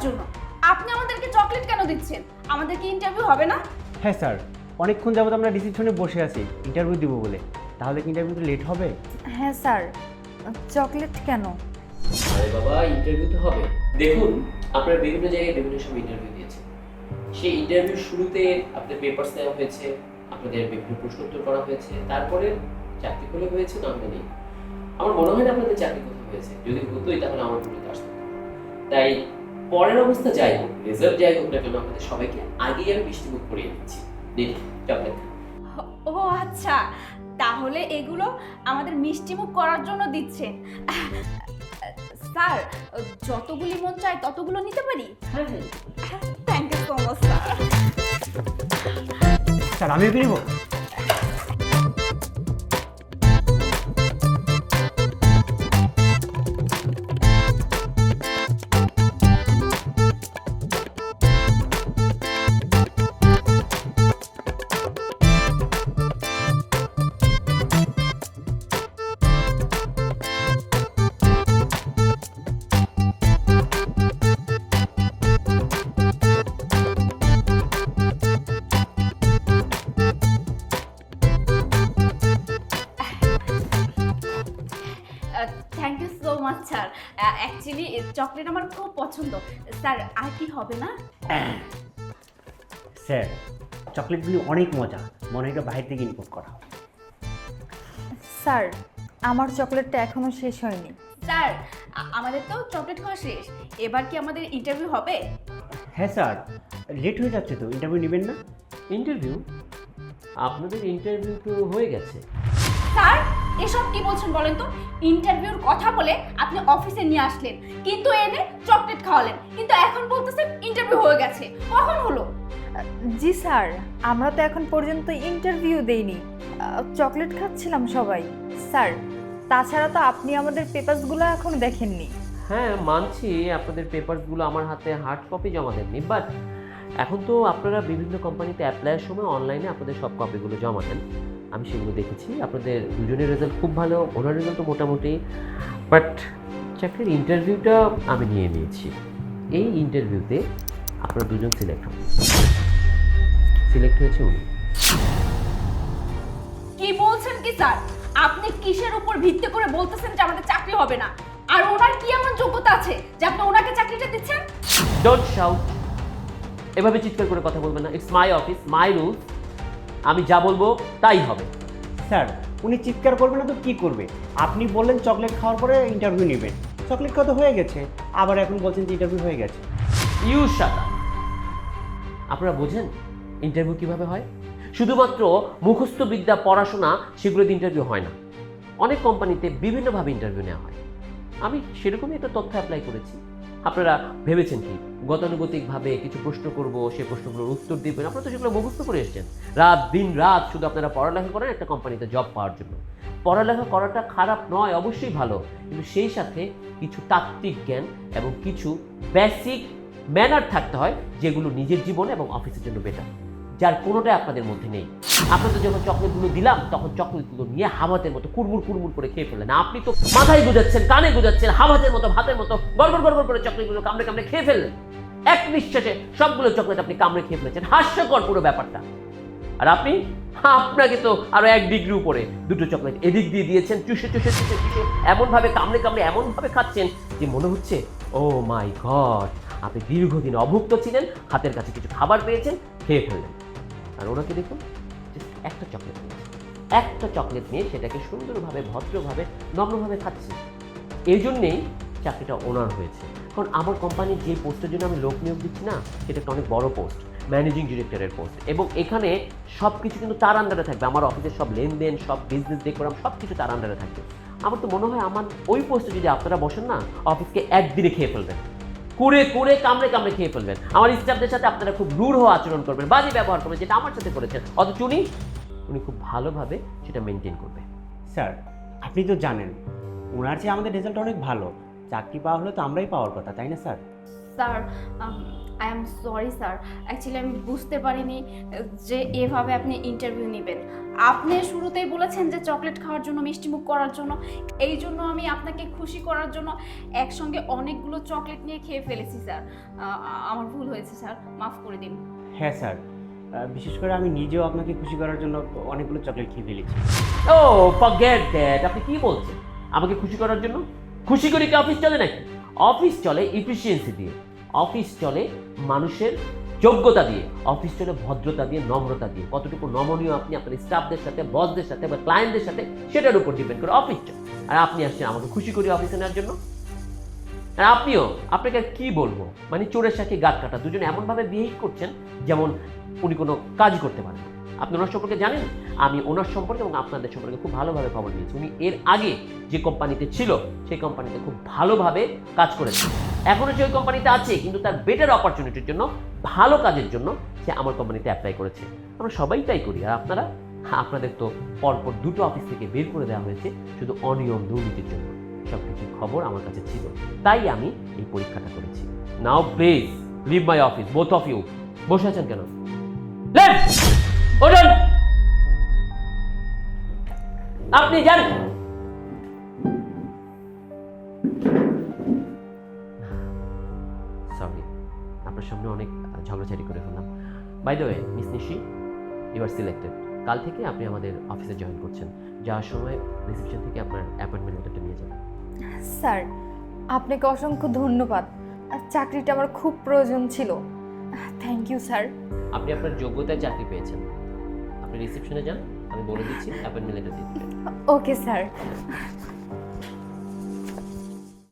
জন্য। আপনি আমাদেরকে চকলেট কেন দিচ্ছেন? আমাদের কি ইন্টারভিউ হবে না? হ্যাঁ স্যার, অনেকক্ষণ যাবত আমরা রিসেপশনে বসে আছি ইন্টারভিউ দিব বলে। তাহলে কি ইন্টারভিউতে লেট হবে? হ্যাঁ স্যার, চকলেট কেন? আরে বাবা, ইন্টারভিউ তো হবে। দেখুন, আপনারা বিভিন্ন জায়গায় বিভিন্ন সময় ইন্টারভিউ দিয়েছেন। সেই ইন্টারভিউ শুরুতে আপনাদের পেপারস দেওয়া হয়েছে, আপনাদের বিভিন্ন প্রশ্ন উত্তর করা হয়েছে, তারপরে চাকরি হলে হয়েছে, না হলে নেই। আমার মনে হয় না আপনাদের চাকরি কোথাও হয়েছে। যদি হতোই তাহলে আমার মনে আসতো। তাই পরের অবস্থা যাই হোক, রেজাল্ট যাই হোক না কেন, আপনাদের সবাইকে আগেই আমি মিষ্টিমুখ করিয়ে দিচ্ছি। দেখি চকলেট। ও আচ্ছা, তাহলে এগুলো আমাদের মিষ্টিমুখ করার জন্য দিচ্ছেন। স্যার, যতগুলি মন চায় ততগুলো নিতে পারি? হ্যাঁ হ্যাঁ। Thank you so much sir. Sir আমিও কি নিব? Thank you so much sir. Actually chocolate আমার খুব পছন্দ। স্যার আর কি হবে না? স্যার চকলেটগুলি অনেক মজা, মনে হয় এটা বাইরে থেকে ইম্পোর্ট করা। স্যার, আমার চকলেটটা এখনো শেষ হয়নি। স্যার আমাদের তো চকলেট খাওয়া শেষ, এবার কি আমাদের ইন্টারভিউ হবে? হ্যাঁ স্যার, লেট হয়ে যাচ্ছে তো, ইন্টারভিউ নেবেন না? ইন্টারভিউ? আপনাদের ইন্টারভিউ তো হয়ে গেছে। স্যার এসব কি বলছেন বলেন তো? ইন্টারভিউর কথা বলে আপনি অফিসে নিয়ে আসলেন, কিন্তু এনে চকলেট খাওয়ালেন, কিন্তু এখন বলতেছেন ইন্টারভিউ হয়ে গেছে। কখন হলো? জি স্যার, আমরা তো এখন পর্যন্ত ইন্টারভিউ দেইনি, চকলেট খাচ্ছিলাম সবাই। স্যার, তাছাড়া তো আপনি আমাদের পেপারসগুলো এখনো দেখেননি। হ্যাঁ মানছি, আপনাদের পেপারসগুলো আমার হাতে হার্ড কপি জমা দেননি, বাট এখন তো আপনারা বিভিন্ন কোম্পানিতে অ্যাপ্লাইয়ের সময় অনলাইনে আপনাদের সব কপিগুলো জমা দেন। আমি সেগুলো দেখেছি। আপনাদের দুজনের রেজাল্ট খুব ভালো, ওনার রেজাল্ট তো মোটামুটি, বাট চাকরির ইন্টারভিউটা আমি নিয়ে নিয়েছি। এই ইন্টারভিউতে আপনারা দুজন সিলেক্ট হন। সিলেক্ট হয়েছে উনি। কি বলছেন কি স্যার? আপনি কিসের উপর ভিত্তি করে বলতেছেন যে আমাদের চাকরি হবে না? আর ওনার কি এমন যোগ্যতা আছে যে আপনি ওনাকে চাকরিটা দিচ্ছেন? ডোন্ট শাউট, এভাবে চিৎকার করে কথা বলবেন না। It's my office, my rules. আমি যা বলবো তাই হবে। স্যার উনি চিৎকার করবে না তো কি করবে? আপনি বললেন চকলেট খাওয়ার পরে ইন্টারভিউ নেবেন, চকলেট খাওয়া তো হয়ে গেছে, আবার এখন বলছেন যে ইন্টারভিউ হয়ে গেছে। You shut up. আপনারা বোঝেন ইন্টারভিউ কিভাবে হয়? শুধুমাত্র মুখস্থ বিদ্যা, পড়াশোনা, সেগুলোতে ইন্টারভিউ হয় না। অনেক কোম্পানিতে বিভিন্নভাবে ইন্টারভিউ নেওয়া হয়। আমি সেরকমই একটা তথ্য অ্যাপ্লাই করেছি। আপনারা ভেবেছেন কি গতানুগতিকভাবে কিছু প্রশ্ন করব, সেই প্রশ্নগুলোর উত্তর দিবেন? আপনারা তো সেগুলো মুখস্থ করে এসেছেন। রাত দিন রাত শুধু আপনারা পড়ালেখা করেন একটা কোম্পানিতে জব পাওয়ার জন্য। পড়ালেখা করাটা খারাপ নয়, অবশ্যই ভালো, কিন্তু সেই সাথে কিছু তাত্ত্বিক জ্ঞান এবং কিছু বেসিক ম্যানার থাকতে হয়, যেগুলো নিজের জীবনে এবং অফিসের জন্য বেটার, যার কোনোটাই আপনাদের মধ্যে নেই। আপনাদের যখন চকলেটগুলো দিলাম তখন চকলেটগুলো নিয়ে হাওয়াতের মতো কুড়মুড় কুড়মুড় করে খেয়ে ফেললেন। আপনি তো মাথায় গুজাচ্ছেন, কানে গুজাচ্ছেন, হাওয়াতের মতো, ভাতের মতো গড়গড় গড়গড় করে চকলেটগুলো কামড়ে কামড়ে খেয়ে ফেললেন। এক নিঃশ্বাসে সবগুলো চকলেট আপনি কামড়ে খেয়ে ফেলেছেন। হাস্যকর পুরো ব্যাপারটা। আর আপনি, আপনাকে তো আরো 1 ডিগ্রি উপরে দুটো চকলেট এদিক দিয়ে দিয়েছেন, চুষে চুষে চুষে চুষে এমনভাবে কামড়ে কামড়ে এমনভাবে খাচ্ছেন যে মনে হচ্ছে ও মাই গড, আপনি দীর্ঘদিন অভুক্ত ছিলেন, হাতের কাছে কিছু খাবার পেয়েছেন, খেয়ে ফেললেন। আর ওনাকে দেখুন, একটা চকলেট নিয়েছে, একটা চকলেট নিয়ে সেটাকে সুন্দরভাবে, ভদ্রভাবে, নম্রভাবে খাচ্ছে। এই জন্যেই চাকরিটা ওনার হয়েছে। কারণ আমার কোম্পানির যে পোস্টের জন্য আমি লোক নিয়োগ দিচ্ছি না, সেটা একটা অনেক বড় পোস্ট, ম্যানেজিং ডিরেক্টরের পোস্ট, এবং এখানে সব কিছু কিন্তু তার আন্ডারে থাকবে। আমার অফিসের সব লেনদেন, সব বিজনেস ডেকোরাম সব কিছু তার আন্ডারে থাকবে। আমার তো মনে হয় আমার ওই পোস্টে যদি আপনারা বসেন না, অফিসকে একদিনে খেয়ে ফেলবেন, কুড়ে কুড়ে কামড়ে কামড়ে খেয়ে ফেলবেন। আমার স্টাফদের সাথে আপনারা খুব রূঢ় আচরণ করবেন, বাজে ব্যবহার করবেন, যেটা আমার সাথে করেছেন। অথচ উনি খুব ভালোভাবে সেটা মেনটেন করবে। স্যার আপনি তো জানেন ওনার চেয়ে আমাদের রেজাল্ট অনেক ভালো, চাকরি পাওয়া হলে তো আমরাই পাওয়ার কথা, তাই না sir? Sir I am sorry sir, actually আমি বুঝতে পারিনি যে এভাবে আপনি ইন্টারভিউ নেবেন। আপনি শুরুতেই বলেছেন যে চকলেট খাওয়ার জন্য, মিষ্টিমুখ করার জন্য, এই জন্য আমি আপনাকে খুশি করার জন্য একসঙ্গে অনেকগুলো চকলেট নিয়ে খেয়ে ফেলেছি স্যার। আমার ভুল হয়েছে স্যার, মাফ করে দিন। হ্যাঁ স্যার, বিশেষ করে আমি নিজেও আপনাকে খুশি করার জন্য অনেকগুলো চকলেট খেয়ে ফেলেছি। ও ফরগেট দ্যাট, আপনি কি বলছেন? আমাকে খুশি করার জন্য? খুশি করে কি অফিস চলে নাকি? অফিস চলে এফিসিয়েন্সি দিয়ে, অফিস চলে মানুষের যোগ্যতা দিয়ে, অফিস চলে ভদ্রতা দিয়ে, নম্রতা দিয়ে। কতটুকু নমনীয় আপনি আপনার স্টাফদের সাথে, বসদের সাথে বা ক্লায়েন্টদের সাথে, সেটার উপর ডিপেন্ড করে অফিস চলে। আর আপনি আসছেন আমাকে খুশি করে অফিসে নেওয়ার জন্য। আর আপনিও, আপনাকে আর কি বলবো, মানে চোরের সাথে গাছ কাটা, দুজনে এমনভাবে বিহেভ করছেন যেমন উনি কোনো কাজই করতে পারেন না। আপনি ওনার সম্পর্কে জানেন? আমি ওনার সম্পর্কে এবং আপনাদের সম্পর্কে খুব ভালোভাবে খবর নিয়েছি। উনি এর আগে যে কোম্পানিতে ছিল সেই কোম্পানিতে খুব ভালোভাবে কাজ করেছে, এখনও যে ওই কোম্পানিতে আছে, কিন্তু তার বেটার অপরচুনিটির জন্য, ভালো কাজের জন্য সে আমার কোম্পানিতে অ্যাপ্লাই করেছে। আমরা সবাই তাই করি। আর আপনারা, আপনাদের তো পরপর 2টো অফিস থেকে বের করে দেওয়া হয়েছে শুধু অনিয়ম দুর্নীতির জন্য। সব কিছুর খবর আমার কাছে ছিল, তাই আমি এই পরীক্ষাটা করেছি। Now please leave my office, both of you. বসে আছেন কেন? লেফট, ওঠুন। আপনি যান। সরি, আপনার সামনে অনেক ঝগড়াঝাড়ি করে ফেললাম। By the way, miss Nishi, you are selected. কাল থেকে আপনি আমাদের অফিসে জয়েন করছেন। যাওয়ার সময় রিসেপশন থেকে আপনার অ্যাপয়েন্টমেন্ট লেটারটা নিয়ে যাবেন। স্যার, আপনাকে অসংখ্য ধন্যবাদ। চাকরিটা আমার খুব প্রয়োজন ছিল। Thank you sir. আপনি আপনার যোগ্যতায় চাকরি পেয়েছেন। আপনি রিসেপশনে যান, আমি বলে দিচ্ছি অ্যাপয়েন্টমেন্ট লেটার দিয়ে দিবেন। Okay sir.